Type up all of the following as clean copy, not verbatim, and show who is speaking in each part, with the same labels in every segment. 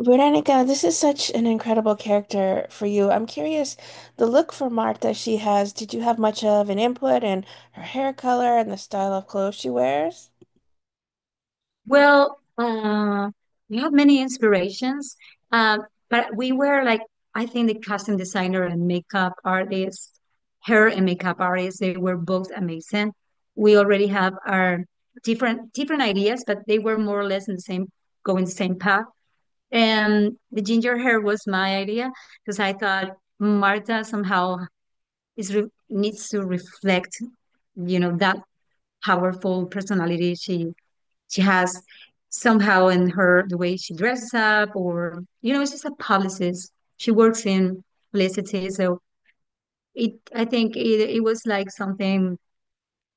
Speaker 1: Veronica, this is such an incredible character for you. I'm curious, the look for Martha she has, did you have much of an input in her hair color and the style of clothes she wears?
Speaker 2: Well, we have many inspirations, but we were like, I think the costume designer and makeup artist, hair and makeup artists, they were both amazing. We already have our different ideas, but they were more or less in the same, going the same path. And the ginger hair was my idea because I thought Martha somehow needs to reflect, that powerful personality she has somehow in her the way she dresses up, or she's just a publicist. She works in publicity, so I think it was like something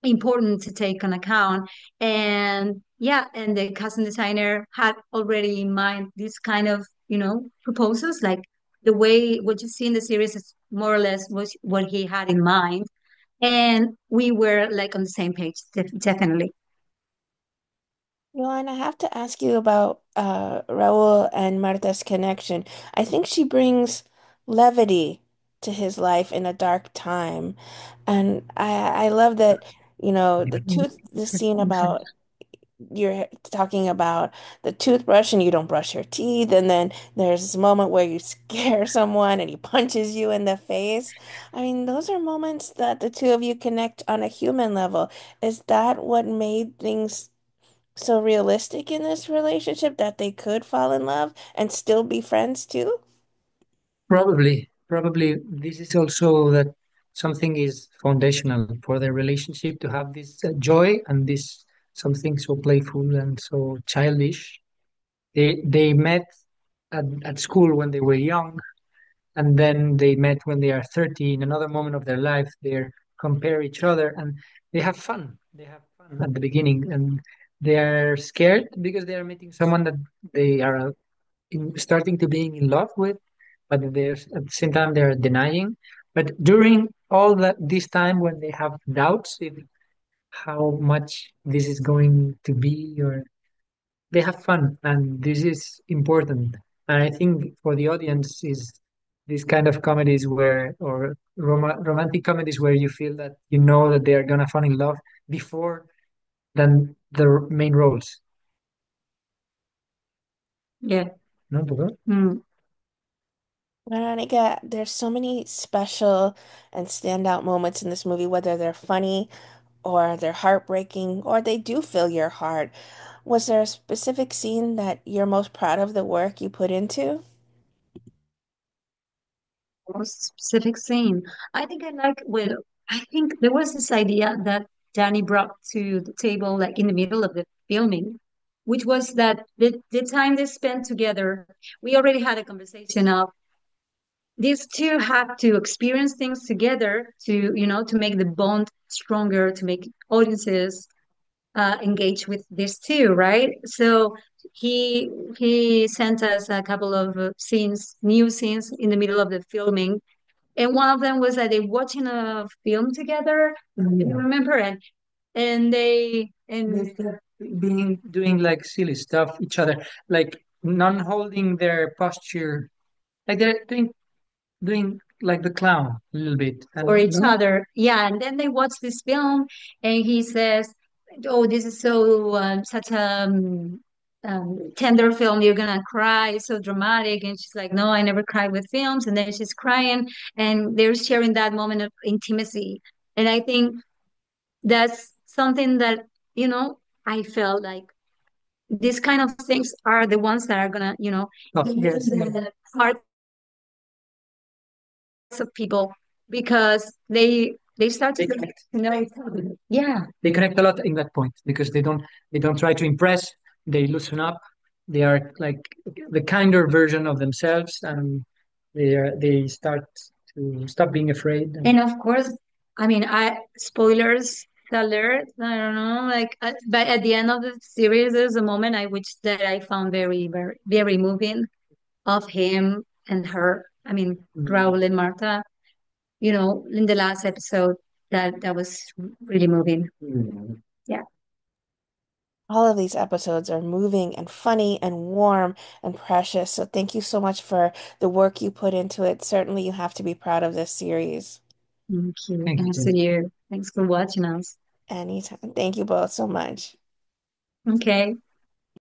Speaker 2: important to take on account. And yeah, and the costume designer had already in mind this kind of proposals, like the way what you see in the series is more or less was what he had in mind, and we were like on the same page, definitely.
Speaker 1: Well, and I have to ask you about Raul and Martha's connection. I think she brings levity to his life in a dark time. And I love that, the scene about you're talking about the toothbrush and you don't brush your teeth, and then there's this moment where you scare someone and he punches you in the face. I mean, those are moments that the two of you connect on a human level. Is that what made things so realistic in this relationship, that they could fall in love and still be friends too?
Speaker 3: Probably this is also that something is foundational for their relationship to have this joy and this something so playful and so childish. They met at school when they were young, and then they met when they are 30 in another moment of their life. They compare each other and they have fun. They have fun at the beginning, and they are scared because they are meeting someone that they are starting to being in love with, but there's at the same time they're denying. But during all that this time when they have doubts if how much this is going to be, or they have fun, and this is important. And I think for the audience is this kind of comedies where or romantic comedies where you feel that you know that they are gonna fall in love before than the main roles.
Speaker 2: Yeah.
Speaker 3: No, Pablo?
Speaker 2: Mm.
Speaker 1: Veronica, there's so many special and standout moments in this movie, whether they're funny or they're heartbreaking or they do fill your heart. Was there a specific scene that you're most proud of the work you put into?
Speaker 2: Most specific scene. I think well, I think there was this idea that Danny brought to the table, like in the middle of the filming, which was that the time they spent together, we already had a conversation of these two have to experience things together to make the bond stronger, to make audiences engage with this too, right? So he he sent us a couple of new scenes in the middle of the filming, and one of them was that they watching a film together. You
Speaker 3: Yeah.
Speaker 2: remember? And
Speaker 3: They start being doing like silly stuff each other, like non holding their posture, like they're doing like the clown a little bit.
Speaker 2: for
Speaker 3: And
Speaker 2: each other, yeah. And then they watch this film, and he says, "Oh, this is so such a tender film. You're gonna cry. It's so dramatic." And she's like, "No, I never cry with films." And then she's crying, and they're sharing that moment of intimacy. And I think that's something that I felt like these kind of things are the ones that are gonna
Speaker 3: oh,
Speaker 2: in
Speaker 3: yes,
Speaker 2: the hearts of people, because they start to
Speaker 3: they
Speaker 2: get
Speaker 3: connect.
Speaker 2: to know each other. Yeah.
Speaker 3: They connect a lot in that point because they don't try to impress. They loosen up. They are like the kinder version of themselves, and they start to stop being afraid. And
Speaker 2: And of course, I mean, I spoilers alert. I don't know, like, but at the end of the series, there's a moment that I found very, very, very moving of him and her. I mean, Raul and Marta. In the last episode, that was really moving. Yeah.
Speaker 1: all of these episodes are moving and funny and warm and precious. So thank you so much for the work you put into it. Certainly, you have to be proud of this series.
Speaker 2: Thank you.
Speaker 3: Thank
Speaker 2: Thanks
Speaker 3: you.
Speaker 2: to you. Thanks for watching us.
Speaker 1: Anytime. Thank you both so much.
Speaker 2: Okay.